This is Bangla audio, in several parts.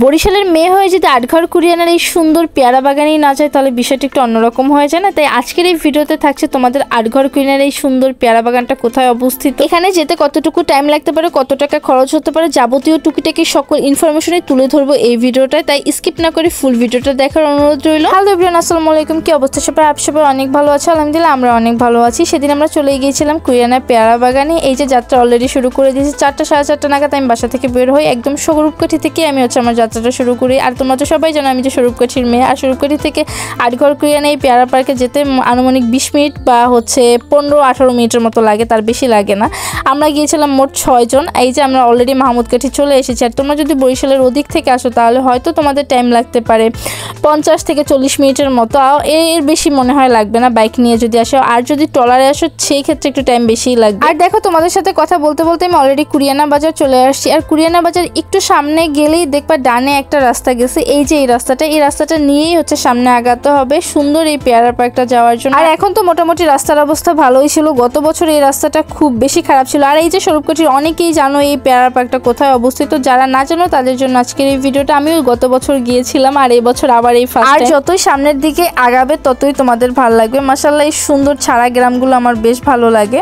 বরিশালের মেয়ে হয়ে যদি আটঘর কুরিয়ানের এই সুন্দর পেয়ারা বাগানেই না যায় তাহলে বিষয়টা একটু অন্যরকম হয়ে যায় না। তাই আজকের এই ভিডিওতে থাকছে তোমাদের আটঘর কুরিয়ানের এই সুন্দর পেয়ারা বাগানটা কোথায় অবস্থিত, এখানে যেতে কতটুকু টাইম লাগতে পারে, কত টাকা খরচ হতে পারে, যাবতীয় টুকিটাকি সকল ইনফরমেশনই তুলে ধরবো এই ভিডিওটায়। তাই স্কিপ না করে ফুল ভিডিওটা দেখার অনুরোধ রইল। হ্যালো এভরিওয়ান, আসসালামু আলাইকুম। কি অবস্থা সবাই? সবাই অনেক ভালো আছে আলহামদুলিল্লাহ, আমরা অনেক ভালো আছি। সেদিন আমরা চলে গিয়েছিলাম কুরিয়ানের পেয়ারা বাগানে। এই যে যাত্রা অলরেডি শুরু করে দিয়েছি, 4টা সাড়ে 4টা নাগাদ আমি বাসা থেকে বের হই। একদম স্বরূপকাঠি থেকে আমি আমার যাত্রাটা শুরু করি। আর তোমরা তো সবাই জানো আমি যে স্বরূপকাঠির মেয়ে। আর স্বরূপকাঠি থেকে আটঘর কুরিয়ানে এই পেয়ারা পার্কে যেতে আনুমানিক 20 মিনিট বা 15-18 মিনিটের মতো লাগে, তার বেশি লাগে না। আমরা গিয়েছিলাম মোট 6 জন। এই যে আমরা অলরেডি মাহমুদকাঠি চলে এসেছি। আর তোমরা যদি বরিশালের ওদিক থেকে আসো তাহলে হয়তো তোমাদের টাইম লাগতে পারে 50 থেকে 40 মিনিটের মতো, এর বেশি মনে হয় লাগবে না বাইক নিয়ে যদি আসো। আর যদি ট্রলারে আসো সেই ক্ষেত্রে একটু টাইম বেশিই লাগবে। আর দেখো তোমাদের সাথে কথা বলতে বলতে আমি অলরেডি কুরিয়ানা বাজার চলে আসছি। আর কুরিয়ানা বাজার একটু সামনে গেলেই দেখবা ডানে একটা রাস্তা গেছে। এই যে এই রাস্তাটা নিয়েই সামনে আগাতে হবে সুন্দর এই পেয়ারা পার্কটা যাওয়ার জন্য। আর এখন তো মোটামুটি রাস্তার অবস্থা ভালোই ছিল, গত বছর এই রাস্তাটা খুব বেশি খারাপ ছিল। আর এই যে স্বরূপকাঠির অনেকেই জানো এই পেয়ারা পার্কটা কোথায় অবস্থিত, যারা না জানো তাদের জন্য আজকের এই ভিডিওটা। আমিও গত বছর গিয়েছিলাম আর এই বছর আবার এই ফার্স্ট। আর যতই সামনের দিকে আগাবে ততই তোমাদের ভালো লাগবে। মাশাআল্লাহ এই সুন্দর ছাড়া গ্রামগুলো আমার বেশ ভালো লাগে।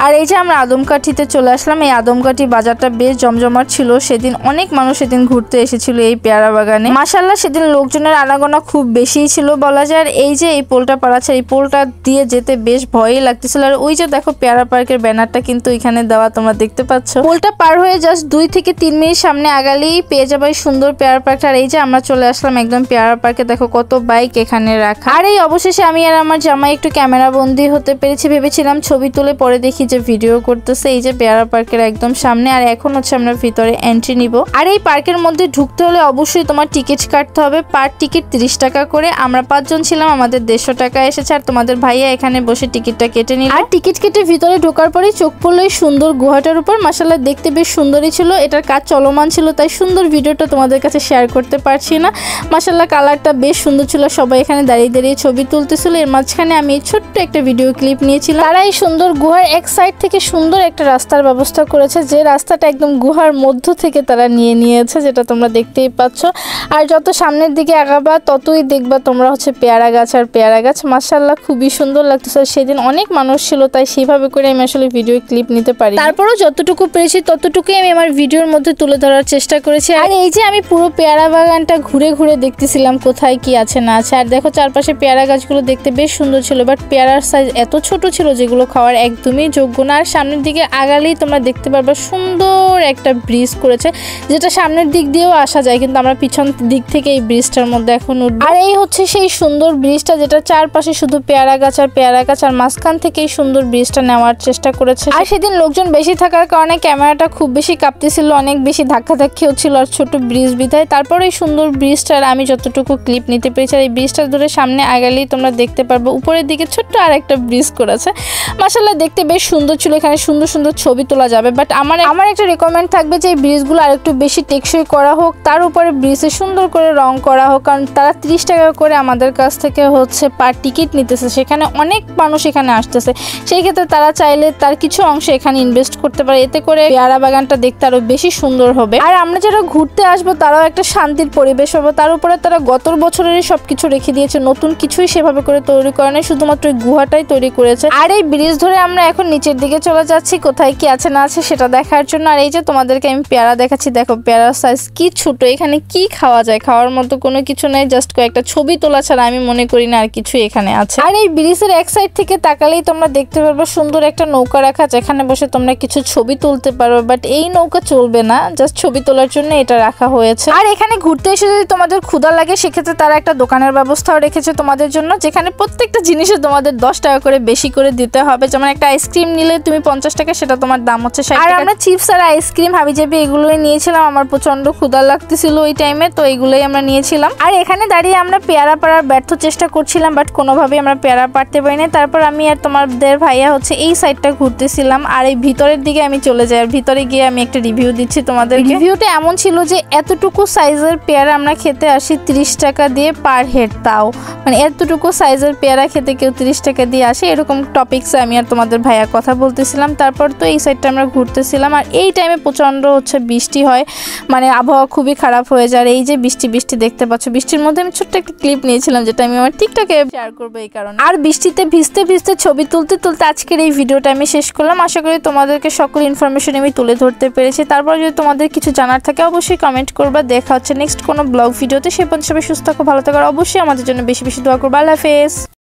আর এই যে আমরা আদমকাঠিতে চলে আসলাম। এই আদমকাঠি বাজারটা বেশ জমজমাট ছিল সেদিন, অনেক মানুষ সেদিন ঘুরতে এসেছিল এই পেয়ারা বাগানে। মাশাআল্লাহ সেদিন লোকজনের আনাগোনা খুব বেশি ছিল বলা যায়। আর এই যে এই পোলটা পার আছে, এই পোলটা দিয়ে যেতে বেশ ভয়ই লাগতেছিল। আর ওই যে দেখো পেয়ারা পার্কের ব্যানারটা কিন্তু এখানে দেওয়া, তোমরা দেখতে পাচ্ছ। পোলটা পার হয়ে জাস্ট 2 থেকে 3 মিনিট সামনে আগালেই পেয়ে যাবে সুন্দর পেয়ারা পার্কটা। আর এই যে আমরা চলে আসলাম একদম পেয়ারা পার্কে, দেখো কত বাইক এখানে রাখা। আর এই অবশেষে আমি আর আমার জামাই একটু ক্যামেরা বন্দি হতে পেরেছি। ভেবেছিলাম ছবি তুলে পরে দেখি যে ভিডিও করতেছে। এই যে পেয়ারা পার্কের একদম সামনে। আর এখন আমরা ভিতরে এন্ট্রি নিব। আর এই পার্কের মধ্যে ঢুকতে হলে অবশ্যই তোমার টিকিট কাটতে হবে। পার টিকিট 30 টাকা করে। আমরা 5 জন ছিলাম, আমাদের 150 টাকা এসেছে। আর তোমাদের ভাইয়া এখানে বসে টিকিটটা কেটে নিল। আর টিকিট কেটে ভিতরে ঢোকার পরেই চোখ পড়লো এই সুন্দর গুহাটার উপর। মাশাআল্লাহ দেখতে বেশ সুন্দরই ছিল। এটার কাজ চলমান ছিল তাই সুন্দর ভিডিওটা তোমাদের কাছে শেয়ার করতে পারছি না। মাশাআল্লাহ কালারটা বেশ সুন্দর ছিল। সবাই এখানে দাঁড়িয়ে দাঁড়িয়ে ছবি তুলতেছিল। এর মাঝখানে আমি ছোট্ট একটা ভিডিও ক্লিপ নিয়েছিলাম। তারা এই সুন্দর গুহার এক সাইড থেকে সুন্দর একটা রাস্তার ব্যবস্থা করেছে, যে রাস্তাটা একদম গুহার মধ্য থেকে তারা নিয়েছে, যেটা তোমরা দেখতেই পাচ্ছ। আর যত সামনের দিকে আগাবা ততই দেখবা তোমরা পেয়ারা গাছ আর পেয়ারা গাছ। মাশাআল্লাহ খুবই সুন্দর লাগতেছে। সেদিন অনেক মানুষ ছিল তাই সেভাবে করে আমি আসলে ভিডিও ক্লিপ নিতে পারি। তারপরেও যতটুকু পেরেছি ততটুকুই আমি আমার ভিডিওর মধ্যে তুলে ধরার চেষ্টা করেছি। আর এই যে আমি পুরো পেয়ারা বাগানটা ঘুরে ঘুরে দেখতেছিলাম কোথায় কি আছে না আছে। আর দেখো চারপাশে পেয়ারা গাছগুলো দেখতে বেশ সুন্দর ছিল, বাট পেয়ারার সাইজ এত ছোট ছিল যেগুলো খাওয়ার একদমই যোগ্য না। আর সামনের দিকে আগালেই তোমরা দেখতে পারবে সুন্দর একটা ব্রিজ করেছে, যেটা সামনের দিক দিয়েও আসা যায়, কিন্তু আমরা পিছন দিক থেকে এই ব্রিজটার মধ্যে এখন উঠবো। আর এই সেই সুন্দর ব্রিজটা, যেটা চারপাশে শুধু পেয়ারা গাছ আর পেয়ারা গাছ, আর মাঝখান থেকে এই সুন্দর ব্রিজটা নেওয়ার চেষ্টা করেছে। আর সেদিন লোকজন বেশি থাকার কারণে ক্যামেরাটা খুব বেশি কাঁপতেছিল, অনেক বেশি ধাক্কাধাক্কি হচ্ছিল আর ছোট ব্রিজ বিধায়। তারপর এই সুন্দর ব্রিজটার আমি যতটুকু ক্লিপ নিতে পেরেছি। আর এই ব্রিজটা ধরে সামনে আগালেই তোমরা দেখতে পারবে উপরের দিকে ছোট্ট আর একটা ব্রিজ করেছে। মাশাআল্লাহ দেখতে বেশ সুন্দর ছিল, এখানে সুন্দর সুন্দর ছবি তোলা যাবে। বাট আমার একটা রিকমেন্ড থাকবে যে এই ব্রিজগুলো আরেকটু বেশি টেকসই করা হোক, তার উপরে ব্রিজে সুন্দর করে রং করা হোক। কারণ তারা 30 টাকা করে আমাদের কাছ থেকে পার টিকিট নিতেছে, সেখানে অনেক মানুষ এখানে আসতেছে। সেই ক্ষেত্রে তারা চাইলে তার কিছু অংশ এখানে ইনভেস্ট করতে পারে, এতে করে পেয়ারা বাগানটা দেখতে আরো বেশি সুন্দর হবে। আর আমরা যারা ঘুরতে আসবো তারাও একটা শান্তির পরিবেশ হবে। তার উপরে তারা গত বছরেরই সবকিছু রেখে দিয়েছে, নতুন কিছুই সেভাবে করে তৈরি করে নাই, শুধুমাত্র এই গুহাটাই তৈরি করেছে। আর এই ব্রিজ ধরে আমরা এখন নিচের দিকে চলে যাচ্ছি কোথায় কি আছে না আছে সেটা দেখার জন্য। আর এই যে তোমাদেরকে আমি পেয়ারা দেখাচ্ছি, দেখো পেয়ারার সাইজ কি ছোট। এখানে কি খাওয়া যায়, খাওয়ার মতো কোনো কিছু নেই, জাস্ট কয়েকটা ছবি তোলা ছাড়া আমি মনে করি না আর কিছু এখানে আছে। আর এই ব্রিজের এক সাইড থেকে তাকালেই তোমরা দেখতে পারবে সুন্দর একটা নৌকা রাখা, যেখানে বসে তোমরা কিছু ছবি তুলতে পারো। বাট এই নৌকা চলবে না, জাস্ট ছবি তোলার জন্য এটা রাখা হয়েছে। আর এখানে ঘুরতে এসে যদি তোমাদের ক্ষুধা লাগে সেক্ষেত্রে তারা একটা দোকানের ব্যবস্থাও রেখেছে তোমাদের জন্য, যেখানে প্রত্যেকটা জিনিসে তোমাদের 10 টাকা করে বেশি করে দিতে হবে। যেমন একটা আইসক্রিম নিলে তুমি 50 টাকা, সেটা তোমার দাম 60 টাকা। আর আমরা চিপস আর আইসক্রিম হাবিজাবি এগুলোই নিয়েছিলাম। আমার প্রচন্ড ক্ষুধা লাগতেছিল ওই টাইমে, তো এগুলোই আমরা নিয়েছিলাম। আর এখানে দাঁড়িয়ে আমরা পেয়ারা পাড়ার ব্যর্থ চেষ্টা করছিলাম, বাট কোনোভাবেই আমরা পেয়ারা পারতে পারিনি। তারপর আমি আর তোমাদের ভাইয়া এই সাইডটা ঘুরতেছিলাম। আর এই ভিতরের দিকে আমি চলে যাই। আর ভিতরে গিয়ে আমি একটা রিভিউ দিচ্ছি তোমাদের। রিভিউটা এমন ছিল যে এতটুকু সাইজের পেয়ারা আমরা খেতে আসি 30 টাকা দিয়ে পার হেড। তাও মানে এতটুকু সাইজের পেয়ারা খেতে কেউ 30 টাকা দিয়ে আসে, এরকম টপিকসে আমি আর তোমাদের ভাইয়া কথা বলতেছিলাম। তারপর তো এই সাইডটা আমরা ঘুরতেছিলাম। আর এই টাইমে প্রচন্ড বৃষ্টি হয়, মানে আবহাওয়া খুব খুবই খারাপ হয়ে যায়। আর এই যে বৃষ্টি বৃষ্টি দেখতে পাচ্ছ, বৃষ্টির মধ্যে আমি ছোট্ট একটা ক্লিপ নিয়েছিলাম যেটা আমি আমার টিকটকে শেয়ার করবো এই কারণে। আর বৃষ্টিতে ভিজতে ভিজতে ছবি তুলতে তুলতে আজকের এই ভিডিওটা আমি শেষ করলাম। আশা করি তোমাদেরকে সকল ইনফরমেশন আমি তুলে ধরতে পেরেছি। তারপর যদি তোমাদের কিছু জানার থাকে অবশ্যই কমেন্ট করবা। দেখা হচ্ছে নেক্সট কোনো ব্লগ ভিডিওতে। সে পর্যন্ত সবাই সুস্থ থাকো, ভালো থাকো, অবশ্যই আমাদের জন্য বেশি বেশি দোয়া করবা। আল্লাহ হাফেজ।